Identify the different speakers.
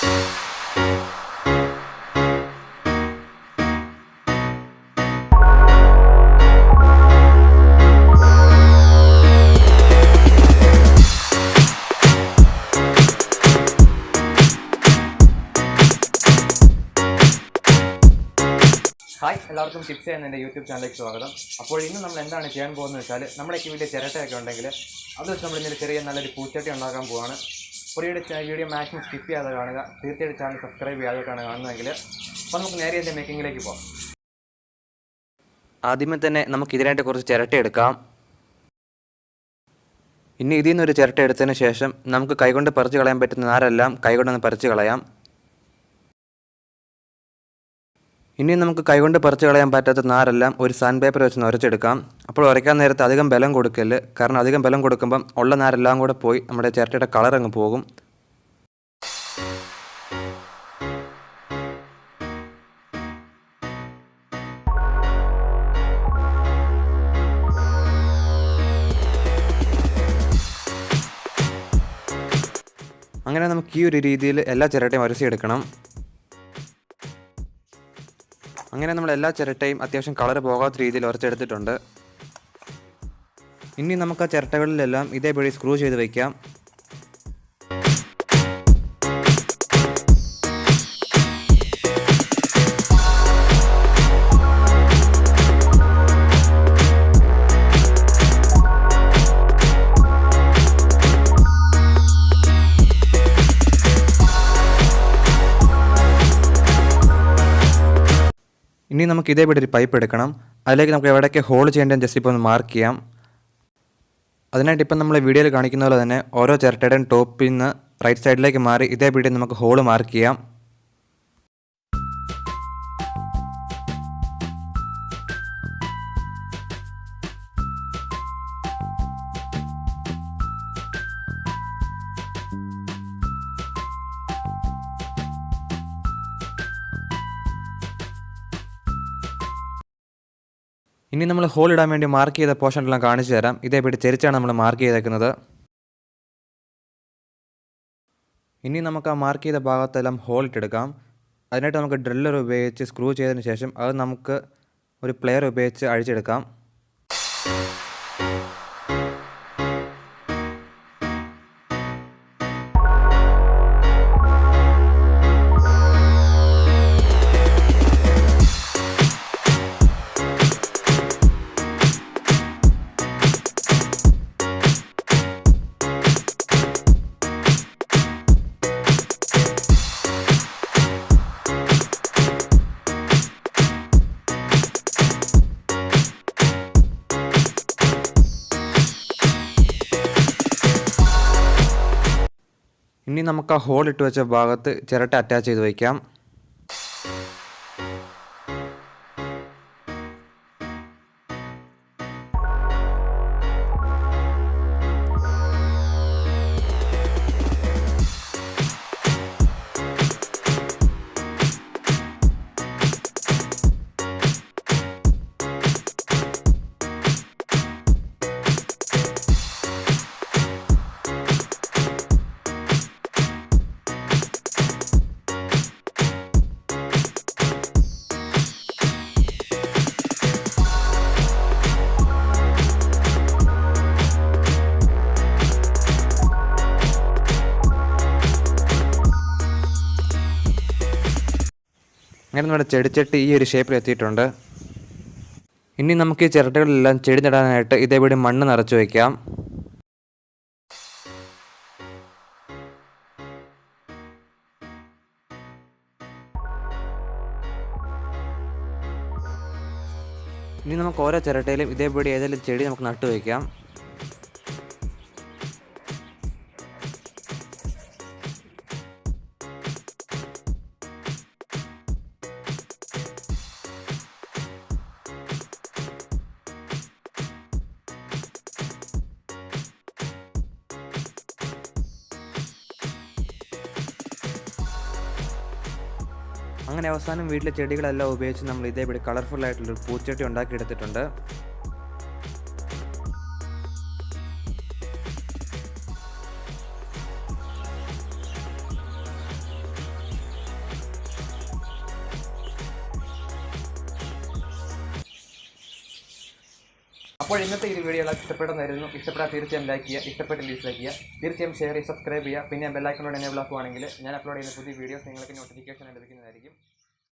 Speaker 1: Hi, എല്ലാവർക്കും TiPZz A എന്ന YouTube ചാനലിലേക്ക് സ്വാഗതം. അപ്പോൾ ഇന്ന് നമ്മൾ എന്താണ് ചെയ്യാൻ പോകുന്നത് വെച്ചാൽ, നമ്മുടെയൊക്കെ വീട്ടിൽ ചിരട്ടയൊക്കെ ഉണ്ടെങ്കിൽ അത് വെച്ച് നമ്മൾ ഇന്നൊരു ചെറിയ നല്ലൊരു പൂച്ചട്ടി ഉണ്ടാക്കാൻ പോവാണ്. അപ്പോൾ ഈ വീഡിയോ മാക്സിമം സ്കിപ്പ് ചെയ്യാതെ കാണുക. തീർച്ചയായിട്ടും ചാനൽ സബ്സ്ക്രൈബ് ചെയ്യാതെയാണ് കാണുന്നതെങ്കിൽ. അപ്പോൾ നമുക്ക് നേരെ ഇതിൻ്റെ മേക്കിങ്ങിലേക്ക് പോകാം. ആദ്യമേ തന്നെ നമുക്ക് ഇതിനായിട്ട് കുറച്ച് ചിരട്ട എടുക്കാം. ഇനി ഇതിൽ നിന്നൊരു ചിരട്ട എടുത്തതിന് ശേഷം നമുക്ക് കൈകൊണ്ട് പറിച്ച് കളയാൻ പറ്റുന്ന നാരെല്ലാം കൈകൊണ്ടൊന്ന് പറിച്ച് കളയാം. ഇനി നമുക്ക് കൈകൊണ്ട് പറിച്ച് കളയാൻ പറ്റാത്ത നാരെല്ലാം ഒരു സാൻഡ് പേപ്പർ വെച്ച് ഉരച്ചെടുക്കാം. അപ്പോൾ ഉരയ്ക്കാൻ നേരത്ത് അധികം ബലം കൊടുക്കല്, കാരണം അധികം ബലം കൊടുക്കുമ്പം ഉള്ള നാരെല്ലാം കൂടെ പോയി നമ്മുടെ ചിരട്ടയുടെ കളർ അങ്ങ് പോകും. അങ്ങനെ നമുക്ക് ഈ ഒരു രീതിയിൽ എല്ലാ ചിരട്ടയും ഉരസിയെടുക്കണം. അങ്ങനെ നമ്മൾ എല്ലാ ചിരട്ടയും അത്യാവശ്യം കളർ പോകാത്ത രീതിയിൽ ഉരച്ചെടുത്തിട്ടുണ്ട്. ഇനി നമുക്ക് ആ ചിരട്ടകളിലെല്ലാം ഇതേപടി സ്ക്രൂ ചെയ്ത് വയ്ക്കാം. ഇനി നമുക്ക് ഇതേപടി ഒരു പൈപ്പ് എടുക്കണം. അതിലേക്ക് നമുക്ക് എവിടെയൊക്കെ ഹോൾ ചെയ്യേണ്ടതെന്ന് ജസ്റ്റ് ഇപ്പോൾ ഒന്ന് മാർക്ക് ചെയ്യാം. അതിനായിട്ട് ഇപ്പം നമ്മൾ വീഡിയോയിൽ കാണിക്കുന്ന പോലെ തന്നെ ഓരോ ചിരട്ടയുടെയും ടോപ്പിൽ നിന്ന് റൈറ്റ് സൈഡിലേക്ക് മാറി ഇതേപടി നമുക്ക് ഹോൾ മാർക്ക് ചെയ്യാം. ഇനി നമ്മൾ ഹോൾ ഇടാൻ വേണ്ടി മാർക്ക് ചെയ്ത പോർഷനെല്ലാം കാണിച്ചു തരാം. ഇതേപടി ചെരിച്ചാണ് നമ്മൾ മാർക്ക് ചെയ്തേക്കുന്നത്. ഇനി നമുക്ക് ആ മാർക്ക് ചെയ്ത ഭാഗത്തെല്ലാം ഹോൾ ഇട്ടെടുക്കാം. അതിനായിട്ട് നമുക്ക് ഡ്രില്ലർ ഉപയോഗിച്ച് സ്ക്രൂ ചെയ്തതിന് ശേഷം അത് നമുക്ക് ഒരു പ്ലെയർ ഉപയോഗിച്ച് അഴിച്ചെടുക്കാം. ഇനി നമുക്ക് ആ ഹോൾ ഇട്ട് വെച്ച ഭാഗത്ത് ചിരട്ട അറ്റാച്ച് ചെയ്ത് വയ്ക്കാം. അങ്ങനെ നമ്മുടെ ചെടിച്ചട്ടി ഈ ഒരു ഷേപ്പിൽ എത്തിയിട്ടുണ്ട്. ഇനി നമുക്ക് ഈ ചിരട്ടകളിലെല്ലാം ചെടി നടാനായിട്ട് ഇതേപടി മണ്ണ് നിറച്ച് വയ്ക്കാം. ഇനി നമുക്ക് ഓരോ ചിരട്ടയിലും ഇതേപടി ഏതെങ്കിലും ചെടി നമുക്ക് നട്ടു വയ്ക്കാം. അങ്ങനെ അവസാനം വീട്ടിലെ ചെടികളെല്ലാം ഉപയോഗിച്ച് നമ്മൾ ഇതേപടി കളർഫുൾ ആയിട്ടുള്ളൊരു പൂച്ചട്ടി ഉണ്ടാക്കിയെടുത്തിട്ടുണ്ട്. അപ്പോൾ ഇന്നത്തെ ഈ വീഡിയോ എല്ലാവർക്കും ഇഷ്ടപ്പെടുന്നതായിരുന്നു. ഇഷ്ടപ്പെട്ടാൽ തീർച്ചയായും ലൈക്ക് ചെയ്യുക, ഇഷ്ടപ്പെട്ട് ഡിസ്ലൈക്ക് ചെയ്യുക, തീർച്ചയായും ഷെയർ ചെയ്യുക, സബ്സ്ക്രൈബ് ചെയ്യുക. പിന്നെ ബെൽ ഐക്കൺ എനേബിൾ ആക്കുവാണെങ്കിൽ ഞാൻ അപ്ലോഡ് ചെയ്യുന്ന പുതിയ വീഡിയോസ് നിങ്ങൾക്ക് നോട്ടിഫിക്കേഷൻ ലഭിക്കുന്നതായിരിക്കും.